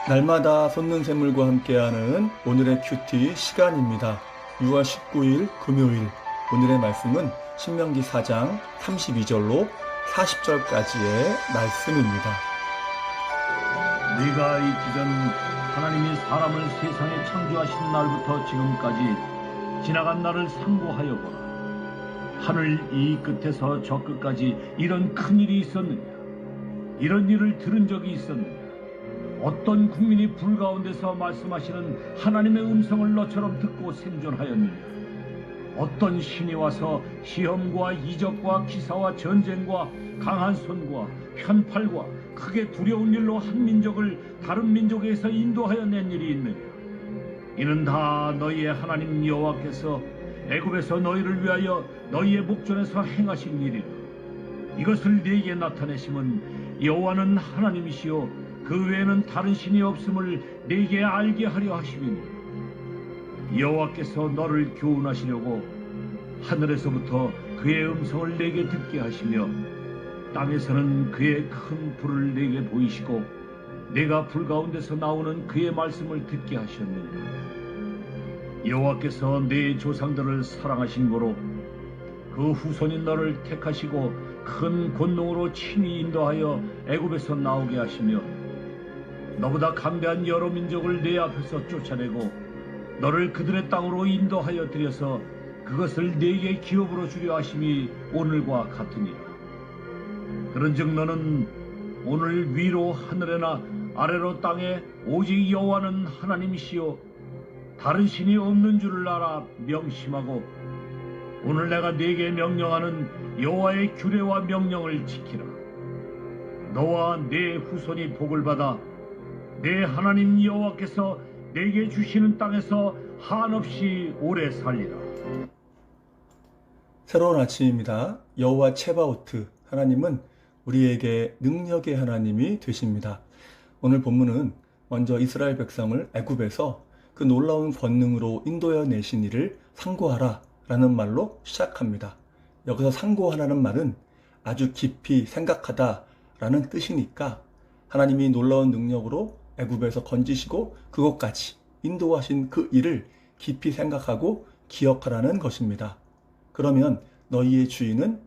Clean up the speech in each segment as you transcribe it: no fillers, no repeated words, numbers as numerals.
날마다 솟는 샘물과 함께하는 오늘의 큐티 시간입니다. 6월 19일 금요일 오늘의 말씀은 신명기 4장 32절로 40절까지의 말씀입니다. 네가 있기 전 하나님이 사람을 세상에 창조하신 날부터 지금까지 지나간 날을 상고하여 보라. 하늘 이 끝에서 저 끝까지 이런 큰 일이 있었느냐? 이런 일을 들은 적이 있었느냐? 어떤 국민이 불 가운데서 말씀하시는 하나님의 음성을 너처럼 듣고 생존하였느냐? 어떤 신이 와서 시험과 이적과 기사와 전쟁과 강한 손과 편팔과 크게 두려운 일로 한 민족을 다른 민족에서 인도하여 낸 일이 있느냐? 이는 다 너희의 하나님 여호와께서 애굽에서 너희를 위하여 너희의 목전에서 행하신 일이라. 이것을 네게 나타내심은 여호와는 하나님이시요 그 외에는 다른 신이 없음을 네게 알게 하려 하심이니, 여호와께서 너를 교훈하시려고 하늘에서부터 그의 음성을 네게 듣게 하시며 땅에서는 그의 큰 불을 네게 보이시고 내가 불 가운데서 나오는 그의 말씀을 듣게 하셨느니라. 여호와께서 네 조상들을 사랑하신 거로 그 후손인 너를 택하시고 큰 권능으로 친히 인도하여 애굽에서 나오게 하시며 너보다 강대한 여러 민족을 내 앞에서 쫓아내고 너를 그들의 땅으로 인도하여 들여서 그것을 네게 기업으로 주려 하심이 오늘과 같으니라. 그런즉 너는 오늘 위로 하늘에나 아래로 땅에 오직 여호와는 하나님이시요 다른 신이 없는 줄을 알아 명심하고 오늘 내가 네게 명령하는 여호와의 규례와 명령을 지키라. 너와 네 후손이 복을 받아 내 하나님 여호와께서 내게 주시는 땅에서 한없이 오래 살리라. 새로운 아침입니다. 여호와 체바오트 하나님은 우리에게 능력의 하나님이 되십니다. 오늘 본문은 먼저 이스라엘 백성을 애굽에서 그 놀라운 권능으로 인도해 내신 이를 상고하라 라는 말로 시작합니다. 여기서 상고하라는 말은 아주 깊이 생각하다 라는 뜻이니까 하나님이 놀라운 능력으로 애굽에서 건지시고 그곳까지 인도하신 그 일을 깊이 생각하고 기억하라는 것입니다. 그러면 너희의 주인은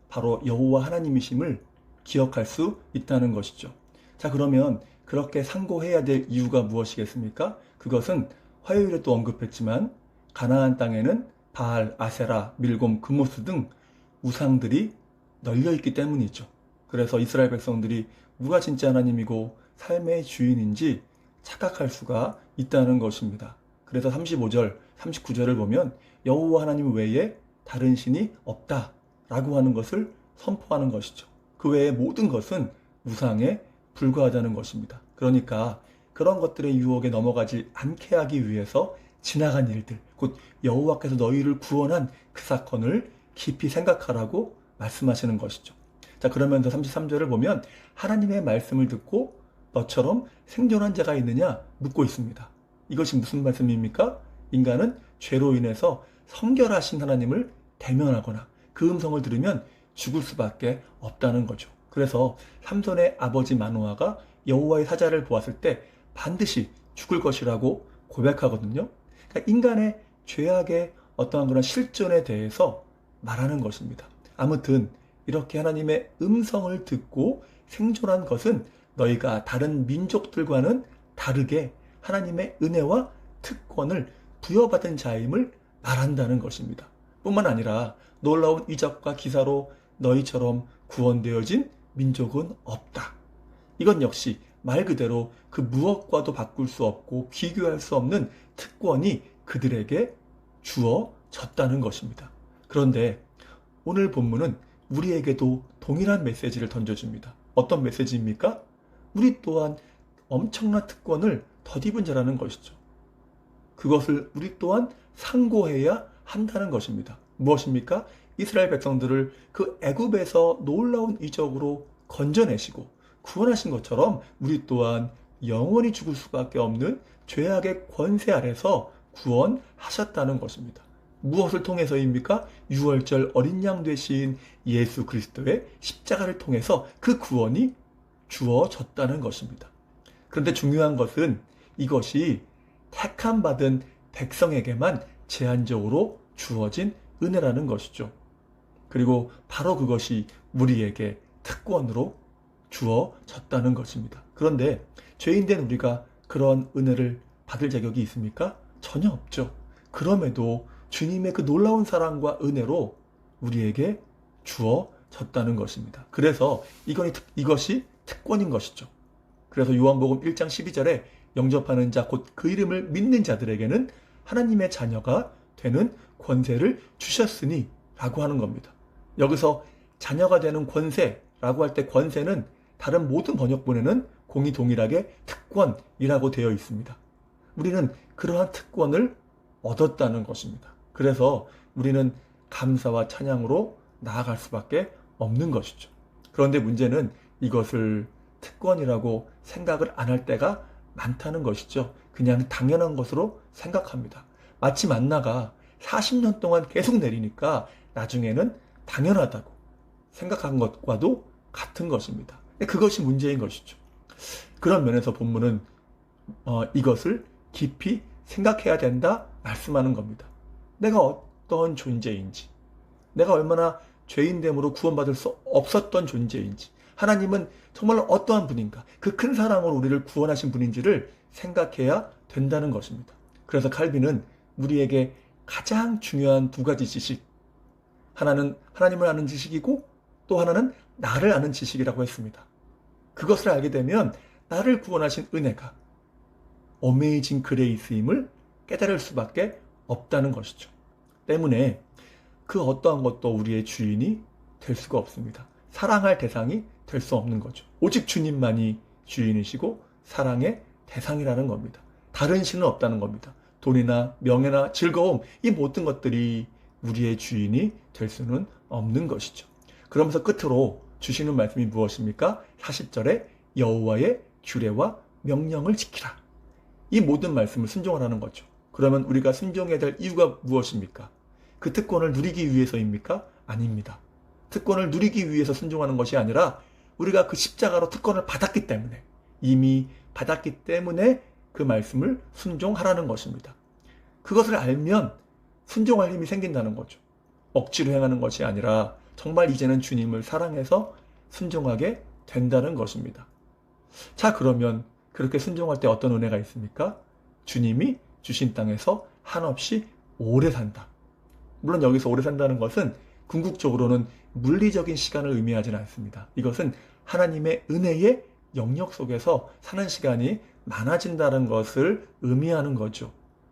바로 여호와 하나님이심을 기억할 수 있다는 것이죠. 자, 그러면 그렇게 상고해야 될 이유가 무엇이겠습니까? 그것은 화요일에 또 언급했지만 가나안 땅에는 바알, 아세라, 밀곰, 그모스 등 우상들이 널려있기 때문이죠. 그래서 이스라엘 백성들이 누가 진짜 하나님이고 삶의 주인인지 착각할 수가 있다는 것입니다. 그래서 35절, 39절을 보면 여호와 하나님 외에 다른 신이 없다라고 하는 것을 선포하는 것이죠. 그 외의 모든 것은 우상에 불과하다는 것입니다. 그러니까 그런 것들의 유혹에 넘어가지 않게 하기 위해서 지나간 일들, 곧 여호와께서 너희를 구원한 그 사건을 깊이 생각하라고 말씀하시는 것이죠. 자, 그러면서 33절을 보면 하나님의 말씀을 듣고 너처럼 생존한 자가 있느냐 묻고 있습니다. 이것이 무슨 말씀입니까? 인간은 죄로 인해서 성결하신 하나님을 대면하거나 그 음성을 들으면 죽을 수밖에 없다는 거죠. 그래서 삼손의 아버지 마노아가 여호와의 사자를 보았을 때 반드시 죽을 것이라고 고백하거든요. 그러니까 인간의 죄악의 어떠한 그런 실존에 대해서 말하는 것입니다. 아무튼 이렇게 하나님의 음성을 듣고 생존한 것은 너희가 다른 민족들과는 다르게 하나님의 은혜와 특권을 부여받은 자임을 말한다는 것입니다. 뿐만 아니라 놀라운 이적과 기사로 너희처럼 구원되어진 민족은 없다. 이건 역시 말 그대로 그 무엇과도 바꿀 수 없고 비교할 수 없는 특권이 그들에게 주어졌다는 것입니다. 그런데 오늘 본문은 우리에게도 동일한 메시지를 던져줍니다. 어떤 메시지입니까? 우리 또한 엄청난 특권을 덧입은 자라는 것이죠. 그것을 우리 또한 상고해야 한다는 것입니다. 무엇입니까? 이스라엘 백성들을 그 애굽에서 놀라운 이적으로 건져내시고 구원하신 것처럼 우리 또한 영원히 죽을 수밖에 없는 죄악의 권세 아래서 구원하셨다는 것입니다. 무엇을 통해서입니까? 유월절 어린 양 되신 예수 그리스도의 십자가를 통해서 그 구원이 주어졌다는 것입니다. 그런데 중요한 것은 이것이 택함 받은 백성에게만 제한적으로 주어진 은혜라는 것이죠. 그리고 바로 그것이 우리에게 특권으로 주어졌다는 것입니다. 그런데 죄인된 우리가 그런 은혜를 받을 자격이 있습니까? 전혀 없죠. 그럼에도 주님의 그 놀라운 사랑과 은혜로 우리에게 주어졌다는 것입니다. 그래서 이것이 특권인 것이죠. 그래서 요한복음 1장 12절에 영접하는 자 곧 그 이름을 믿는 자들에게는 하나님의 자녀가 되는 권세를 주셨으니 라고 하는 겁니다. 여기서 자녀가 되는 권세라고 할 때 권세는 다른 모든 번역본에는 공이 동일하게 특권이라고 되어 있습니다. 우리는 그러한 특권을 얻었다는 것입니다. 그래서 우리는 감사와 찬양으로 나아갈 수밖에 없는 것이죠. 그런데 문제는 이것을 특권이라고 생각을 안 할 때가 많다는 것이죠. 그냥 당연한 것으로 생각합니다. 마치 만나가 40년 동안 계속 내리니까 나중에는 당연하다고 생각한 것과도 같은 것입니다. 그것이 문제인 것이죠. 그런 면에서 본문은 이것을 깊이 생각해야 된다 말씀하는 겁니다. 내가 어떤 존재인지, 내가 얼마나 죄인됨으로 구원받을 수 없었던 존재인지, 하나님은 정말 어떠한 분인가, 그 큰 사랑으로 우리를 구원하신 분인지를 생각해야 된다는 것입니다. 그래서 칼빈은 우리에게 가장 중요한 두 가지 지식, 하나는 하나님을 아는 지식이고 또 하나는 나를 아는 지식이라고 했습니다. 그것을 알게 되면 나를 구원하신 은혜가 어메이징 그레이스임을 깨달을 수밖에 없다는 것이죠. 때문에 그 어떠한 것도 우리의 주인이 될 수가 없습니다. 사랑할 대상이 될 수 없는 거죠. 오직 주님만이 주인이시고 사랑의 대상이라는 겁니다. 다른 신은 없다는 겁니다. 돈이나 명예나 즐거움, 이 모든 것들이 우리의 주인이 될 수는 없는 것이죠. 그러면서 끝으로 주시는 말씀이 무엇입니까? 40절에 여호와의 규례와 명령을 지키라. 이 모든 말씀을 순종하라는 거죠. 그러면 우리가 순종해야 될 이유가 무엇입니까? 그 특권을 누리기 위해서입니까? 아닙니다. 특권을 누리기 위해서 순종하는 것이 아니라 우리가 그 십자가로 특권을 받았기 때문에, 이미 받았기 때문에 그 말씀을 순종하라는 것입니다. 그것을 알면 순종할 힘이 생긴다는 거죠. 억지로 행하는 것이 아니라 정말 이제는 주님을 사랑해서 순종하게 된다는 것입니다. 자, 그러면 그렇게 순종할 때 어떤 은혜가 있습니까? 주님이 주신 땅에서 한없이 오래 산다. 물론 여기서 오래 산다는 것은 궁극적으로는 물리적인 시간을 의미하지는 않습니다. 이것은 하나님의 은혜의 영역 속에서 사는 시간이 많아진다는 것을 의미하는 거죠.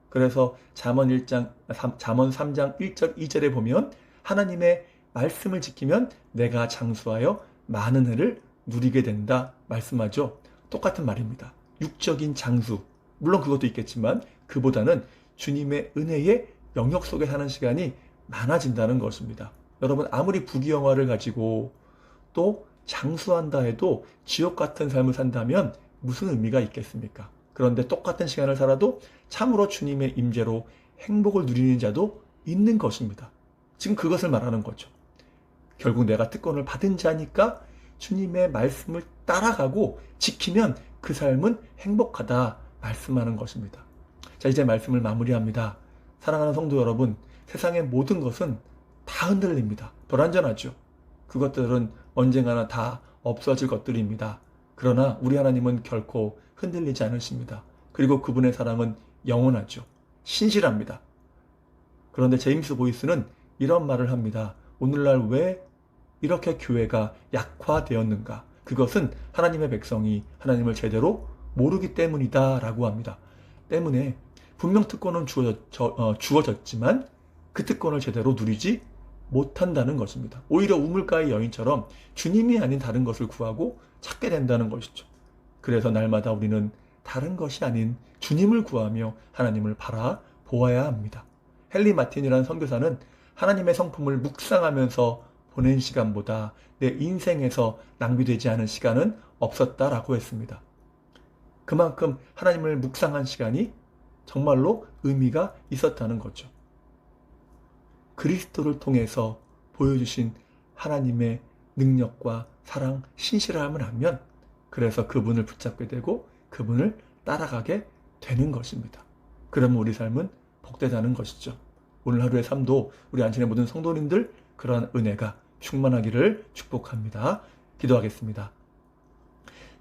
그래서 잠언 3장 1절 2절에 보면 하나님의 말씀을 지키면 내가 장수하여 많은 해를 누리게 된다 말씀하죠. 똑같은 말입니다. 육적인 장수, 물론 그것도 있겠지만 그보다는 주님의 은혜의 영역 속에 사는 시간이 많아진다는 것입니다. 여러분, 아무리 부귀영화를 가지고 또 장수한다 해도 지옥 같은 삶을 산다면 무슨 의미가 있겠습니까? 그런데 똑같은 시간을 살아도 참으로 주님의 임재로 행복을 누리는 자도 있는 것입니다. 지금 그것을 말하는 거죠. 결국 내가 특권을 받은 자니까 주님의 말씀을 따라가고 지키면 그 삶은 행복하다 말씀하는 것입니다. 자, 이제 말씀을 마무리합니다. 사랑하는 성도 여러분, 세상의 모든 것은 다 흔들립니다. 불완전하죠. 그것들은 언젠가나 다 없어질 것들입니다. 그러나 우리 하나님은 결코 흔들리지 않으십니다. 그리고 그분의 사랑은 영원하죠. 신실합니다. 그런데 제임스 보이스는 이런 말을 합니다. 오늘날 왜 이렇게 교회가 약화되었는가? 그것은 하나님의 백성이 하나님을 제대로 모르기 때문이다 라고 합니다. 때문에 분명 특권은 주어졌지만 그 특권을 제대로 누리지 못한다는 것입니다. 오히려 우물가의 여인처럼 주님이 아닌 다른 것을 구하고 찾게 된다는 것이죠. 그래서 날마다 우리는 다른 것이 아닌 주님을 구하며 하나님을 바라보아야 합니다. 헨리 마틴이라는 선교사는 하나님의 성품을 묵상하면서 보낸 시간보다 내 인생에서 낭비되지 않은 시간은 없었다라고 했습니다. 그만큼 하나님을 묵상한 시간이 정말로 의미가 있었다는 거죠. 그리스도를 통해서 보여주신 하나님의 능력과 사랑, 신실함을 하면 그래서 그분을 붙잡게 되고 그분을 따라가게 되는 것입니다. 그러면 우리 삶은 복되다는 것이죠. 오늘 하루의 삶도 우리 안신의 모든 성도님들 그러한 은혜가 충만하기를 축복합니다. 기도하겠습니다.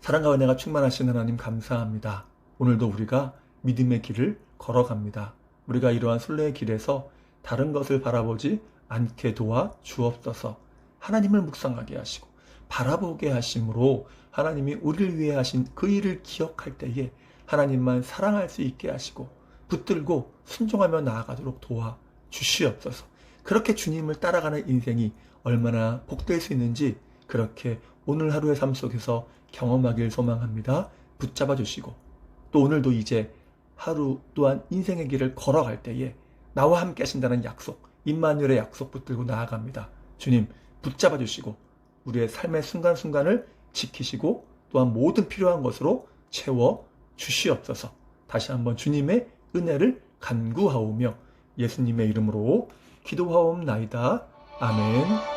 사랑과 은혜가 충만하신 하나님 감사합니다. 오늘도 우리가 믿음의 길을 걸어갑니다. 우리가 이러한 순례의 길에서 다른 것을 바라보지 않게 도와 주옵소서. 하나님을 묵상하게 하시고 바라보게 하심으로 하나님이 우리를 위해 하신 그 일을 기억할 때에 하나님만 사랑할 수 있게 하시고 붙들고 순종하며 나아가도록 도와 주시옵소서. 그렇게 주님을 따라가는 인생이 얼마나 복될 수 있는지 그렇게 오늘 하루의 삶 속에서 경험하길 소망합니다. 붙잡아 주시고 또 오늘도 이제 하루 또한 인생의 길을 걸어갈 때에 나와 함께 하신다는 약속, 임마누엘의 약속 붙들고 나아갑니다. 주님 붙잡아 주시고 우리의 삶의 순간순간을 지키시고 또한 모든 필요한 것으로 채워 주시옵소서. 다시 한번 주님의 은혜를 간구하오며 예수님의 이름으로 기도하옵나이다. 아멘.